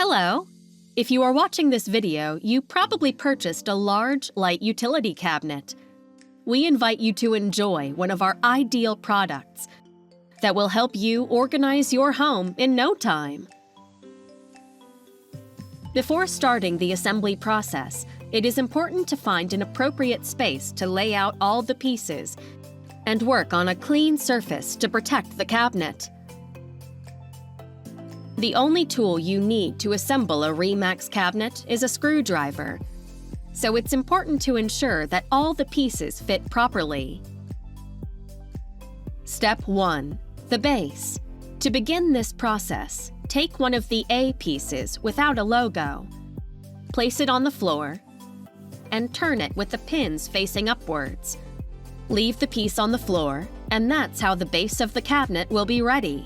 Hello! If you are watching this video, you probably purchased a large, light utility cabinet. We invite you to enjoy one of our ideal products that will help you organize your home in no time. Before starting the assembly process, it is important to find an appropriate space to lay out all the pieces and work on a clean surface to protect the cabinet. The only tool you need to assemble a Rimax cabinet is a screwdriver, so it's important to ensure that all the pieces fit properly. Step 1. The base. To begin this process, take one of the A pieces without a logo, place it on the floor, and turn it with the pins facing upwards. Leave the piece on the floor, and that's how the base of the cabinet will be ready.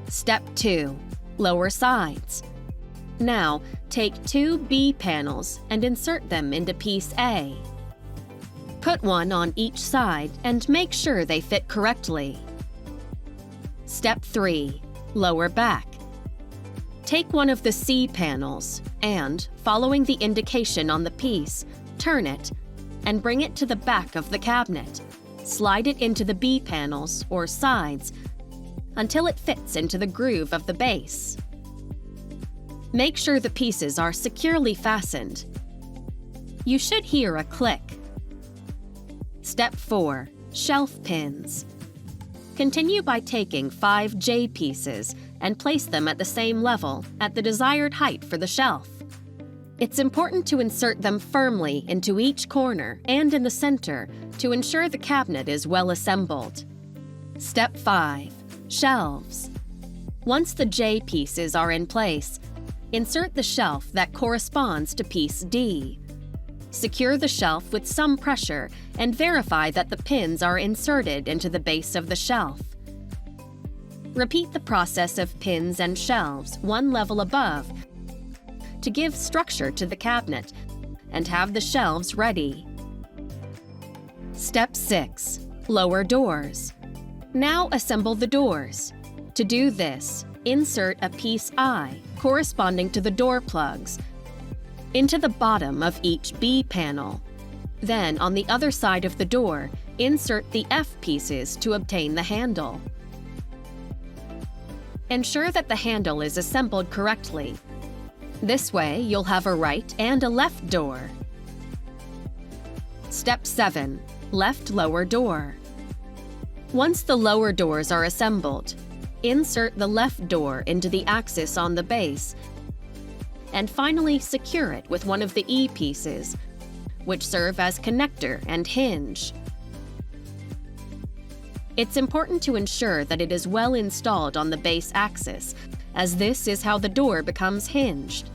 Step 2. Lower sides. Now, take two B panels and insert them into piece A. Put one on each side and make sure they fit correctly. Step 3. Lower back. Take one of the C panels and, following the indication on the piece, turn it and bring it to the back of the cabinet. Slide it into the B panels or sides until it fits into the groove of the base. Make sure the pieces are securely fastened. You should hear a click. Step 4. Shelf pins. Continue by taking 5 J pieces and place them at the same level at the desired height for the shelf. It's important to insert them firmly into each corner and in the center to ensure the cabinet is well assembled. Step 5. Shelves. Once the J pieces are in place, insert the shelf that corresponds to piece D. Secure the shelf with some pressure and verify that the pins are inserted into the base of the shelf. Repeat the process of pins and shelves one level above to give structure to the cabinet and have the shelves ready. Step 6. Lower doors. Now assemble the doors. To do this, insert a piece I corresponding to the door plugs into the bottom of each B panel. Then, on the other side of the door, insert the F pieces to obtain the handle. Ensure that the handle is assembled correctly. This way, you'll have a right and a left door. Step 7. Left lower door. Once the lower doors are assembled, insert the left door into the axis on the base and finally secure it with one of the E pieces, which serve as connector and hinge. It's important to ensure that it is well installed on the base axis, as this is how the door becomes hinged.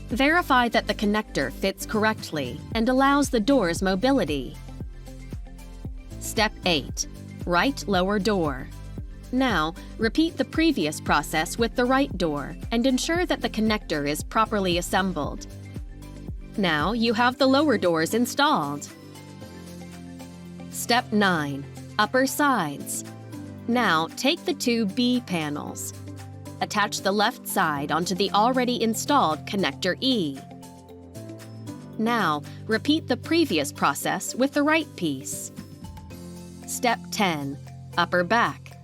Verify that the connector fits correctly and allows the door's mobility. Step 8. Right lower door. Now, repeat the previous process with the right door and ensure that the connector is properly assembled. Now you have the lower doors installed. Step 9. Upper sides. Now take the two B panels. Attach the left side onto the already installed connector E. Now, repeat the previous process with the right piece. Step 10. Upper back.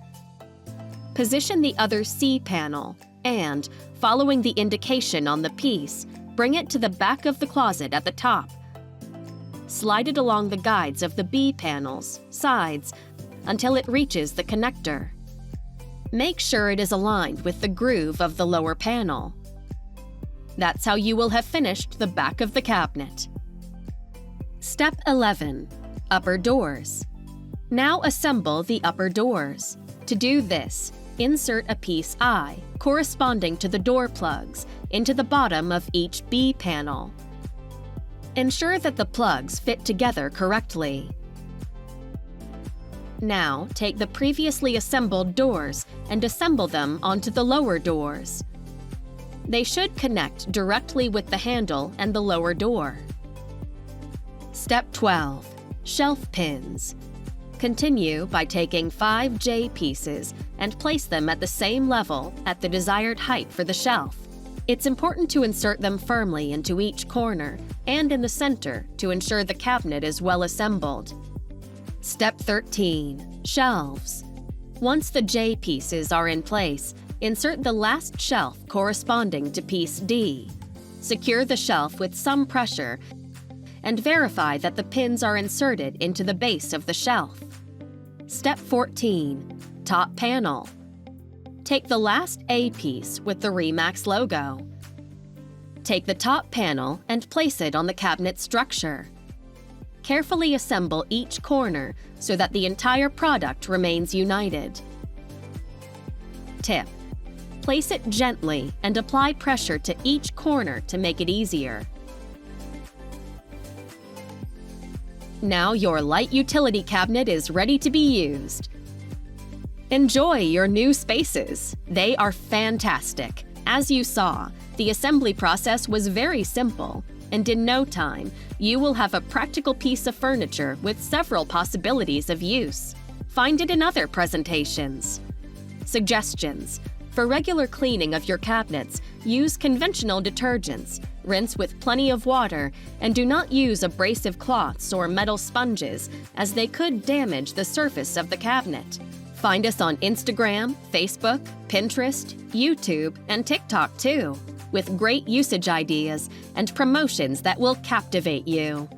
Position the other C panel and, following the indication on the piece, bring it to the back of the closet at the top. Slide it along the guides of the B panels, sides, until it reaches the connector. Make sure it is aligned with the groove of the lower panel. That's how you will have finished the back of the cabinet. Step 11. Upper doors. Now assemble the upper doors. To do this, insert a piece I corresponding to the door plugs into the bottom of each B panel. Ensure that the plugs fit together correctly. Now, take the previously assembled doors and assemble them onto the lower doors. They should connect directly with the handle and the lower door. Step 12. Shelf pins. Continue by taking 5 J pieces and place them at the same level at the desired height for the shelf. It's important to insert them firmly into each corner and in the center to ensure the cabinet is well assembled. Step 13. Shelves. Once the J pieces are in place, insert the last shelf corresponding to piece D. Secure the shelf with some pressure and verify that the pins are inserted into the base of the shelf. Step 14. Top panel. Take the last A piece with the Rimax logo. Take the top panel and place it on the cabinet structure. Carefully assemble each corner so that the entire product remains united. Tip: place it gently and apply pressure to each corner to make it easier. Now your light utility cabinet is ready to be used. Enjoy your new spaces. They are fantastic. As you saw, the assembly process was very simple, and in no time, you will have a practical piece of furniture with several possibilities of use. Find it in other presentations. Suggestions: for regular cleaning of your cabinets, use conventional detergents, rinse with plenty of water, and do not use abrasive cloths or metal sponges, as they could damage the surface of the cabinet. Find us on Instagram, Facebook, Pinterest, YouTube, and TikTok too, with great usage ideas and promotions that will captivate you.